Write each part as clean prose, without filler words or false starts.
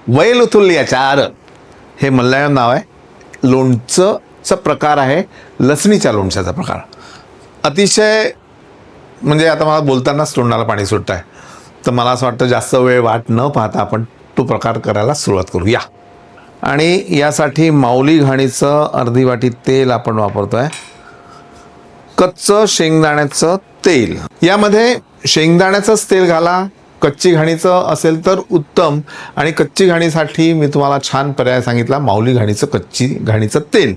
वैलुथुल्याचार हे मल्याळम नाव आहे. लोणचं प्रकार आहे, लसणीच्या लोणच्याचा प्रकार. अतिशय म्हणजे आता मला बोलतानाच तोंडाला पाणी सुटत आहे. तर मला असं वाटतं जास्त वेळ वाट न पाहता आपण तो प्रकार करायला सुरुवात करूया. आणि यासाठी माऊली घाणीचं अर्धी वाटी तेल आपण वापरतोय. कच्चं शेंगदाण्याचं तेल, यामध्ये शेंगदाण्याचंच तेल घाला. कच्ची घाणीचं असेल तर उत्तम. आणि कच्ची घाणीसाठी मी तुम्हाला छान पर्याय सांगितला, माऊली घाणीचं कच्ची घाणीचं तेल.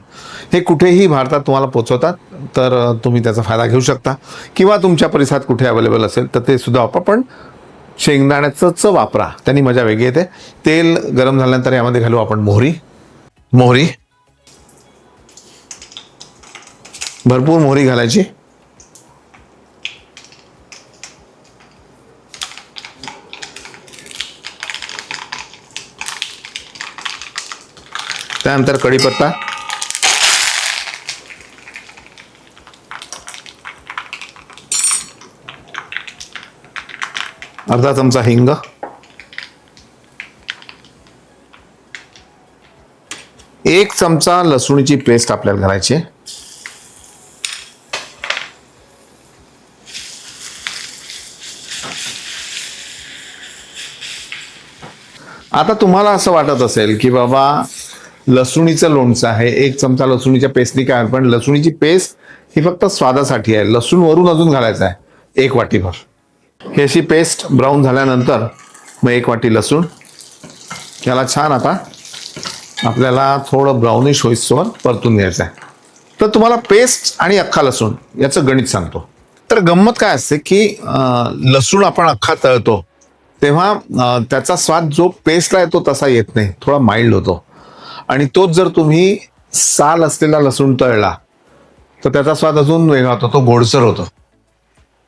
हे कुठेही भारतात तुम्हाला पोचवतात, तर तुम्ही त्याचा फायदा घेऊ शकता. किंवा तुमच्या परिसरात कुठे अवेलेबल असेल तर ते सुद्धा वापरा, पण शेंगदाण्याचंच वापरा, त्यांनी मजा वेगळी येते. तेल गरम झाल्यानंतर यामध्ये घालू आपण मोहरी. भरपूर मोहरी घालायची. त्यानंतर कढीपत्ता, अर्धा चमचा हिंग, एक चमचा लसूणीची पेस्ट आपल्याला घालायची. आता तुम्हाला असं वाटत असेल की बाबा लसूणीचं लोणचं आहे, एक चमचा लसूणीच्या पेस्टनी काय, पण लसूणीची पेस्ट ही फक्त स्वादासाठी आहे. लसूण वरून अजून घालायचं आहे 1 वाटीभर. ही अशी पेस्ट ब्राऊन झाल्यानंतर मग 1 वाटी लसूण, याला छान आता आपल्याला थोडं ब्राउनिश होईस्तोवर परतून घ्यायचं आहे. तर तुम्हाला पेस्ट आणि अख्खा लसूण याचं गणित सांगतो. तर गंमत काय असते की लसूण आपण अख्खा तळतो तेव्हा त्याचा स्वाद जो पेस्टला येतो तसा येत नाही, थोडा माइल्ड होतो. आणि तोच जर तुम्ही साल असलेला लसूण तळला तर त्याचा स्वाद अजून वेगळा होतो, तो गोडसर होतो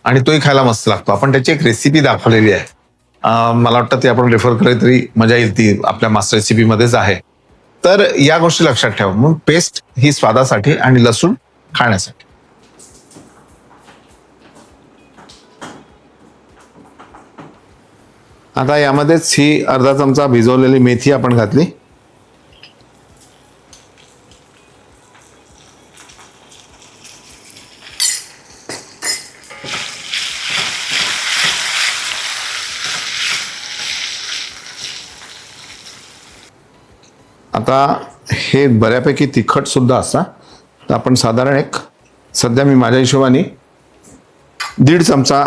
आणि तोही खायला मस्त लागतो. आपण त्याची एक रेसिपी दाखवलेली आहे, मला वाटतं ती आपण रेफर केली तरी मजा येईल, ती आपल्या मास्टर रेसिपीमध्येच आहे. तर या गोष्टी लक्षात ठेवा. म्हणून पेस्ट ही स्वादासाठी आणि लसूण खाण्यासाठी. आता यामध्येच ही अर्धा चमचा भिजवलेली मेथी आपण घातली. आता हे बऱ्यापैकी तिखट सुद्धा असता, तर आपण साधारण एक, सध्या मी माझ्या हिशोबाने 1.5 चमचा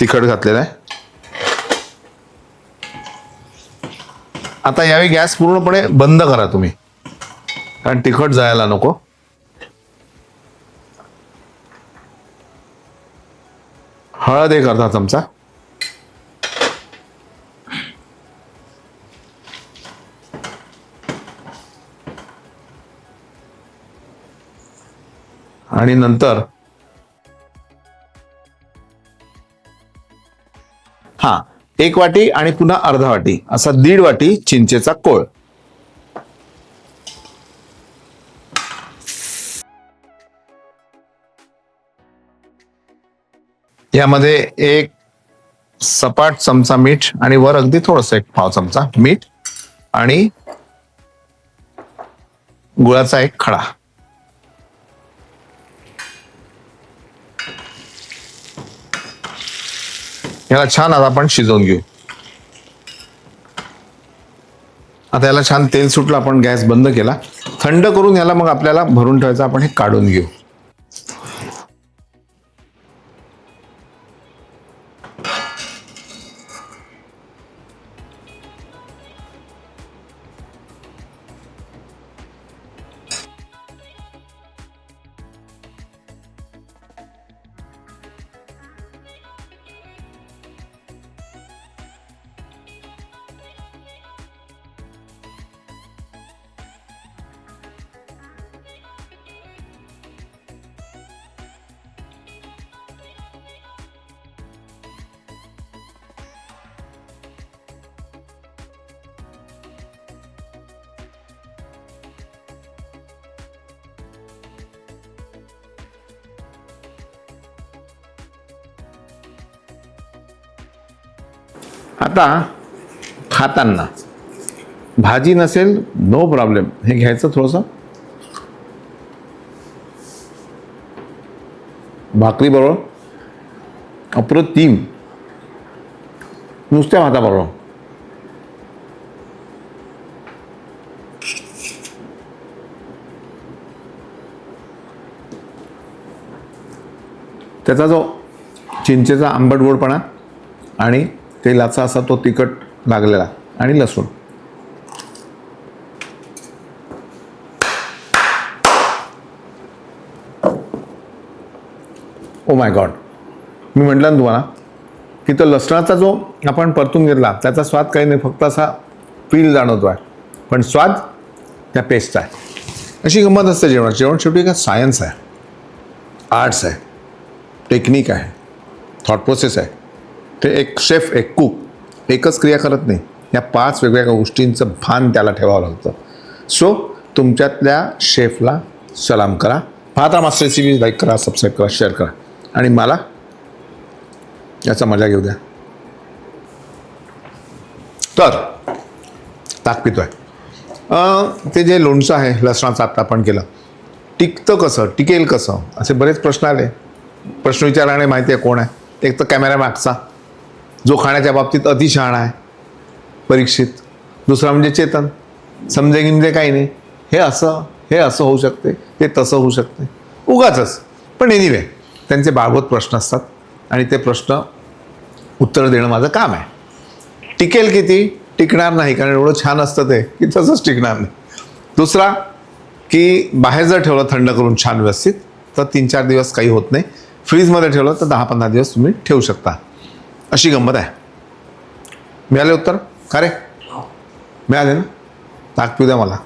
तिखट घातलेला आहे. आता यावेळी गॅस पूर्णपणे बंद करा तुम्ही, कारण तिखट जायला नको. हळद 1 अर्धा चमचा, आणि नंतर 1 वाटी आणि पुन्हा अर्धा वाटी असा 1.5 वाटी चिंचेचा कोळ. यामध्ये 1 सपाट चमचा मीठ आणि वर अगदी थोडस 1 पाव चमचा मीठ आणि गुळाचा 1 खडा. याला छान आता आपण शिजवून घेऊ. आता याला छान तेल सुटलं, आपण गॅस बंद केला. थंड करून याला मग आपल्याला भरून ठेवायचं, आपण हे काढून घेऊ. आता खाताना भाजी नसेल नो प्रॉब्लेम, हे घ्यायचं थोडंसं भाकरी बरोबर, अप्रतिम, नुसत्या भाताबरोबर. त्याचा जो चिंचेचा आंबट गोडपणा आणि तेलाचा असा तो तिखट लागलेला आणि लसूण, ओ माय गॉड. मी म्हटलं ना तुम्हाला की तो लसणाचा जो आपण परतून घेतला त्याचा स्वाद काही नाही, फक्त असा फील जाणवतो आहे, पण स्वाद त्या पेस्टचा आहे. अशी गंमत असते जेवण. जेवण शेवटी का सायन्स आहे, आर्ट्स आहे, टेक्निक आहे, थॉट प्रोसेस आहे. ते एक शेफ, एक कुक एकच क्रिया करत नाही, या 5 वेगवेगळ्या गोष्टींचं भान त्याला ठेवावं लागतं. सो तुमच्यातल्या शेफला सलाम करा. पाहता मास्टर रेसिपी लाईक करा, सबस्क्राईब करा, शेअर करा आणि मला याचा मजा घेऊ द्या. तर ताक पितोय. ते जे लोणचं आहे लसणाचं आत्ता आपण केलं, टिकतं कसं, टिकेल कसं, असे बरेच प्रश्न आले. प्रश्न विचारणारे माहिती आहे कोण आहे? एक तर कॅमेरा मागचा जो खाण्याच्या बाबतीत अतिशहाणा आहे, परीक्षित. दुसरा म्हणजे चेतन, समजे गिमजे काही नाही, हे असं होऊ शकते, ते तसं होऊ शकते, उगाचच. पण एनिवे त्यांचे बाबत प्रश्न असतात आणि ते प्रश्न उत्तर देणं माझं काम आहे. टिकेल किती? टिकणार नाही, कारण एवढं छान असतं ते की तसंच टिकणार नाही. दुसरा की बाहेर जर ठेवलं थंड करून छान व्यवस्थित तर 3-4 दिवस काही होत नाही. फ्रीजमध्ये ठेवलं तर 10-15 दिवस तुम्ही ठेवू शकता. अशी गंमत आहे. मिळाले उत्तर? का रे? मिळाले ना? ताक पिऊ द्या मला.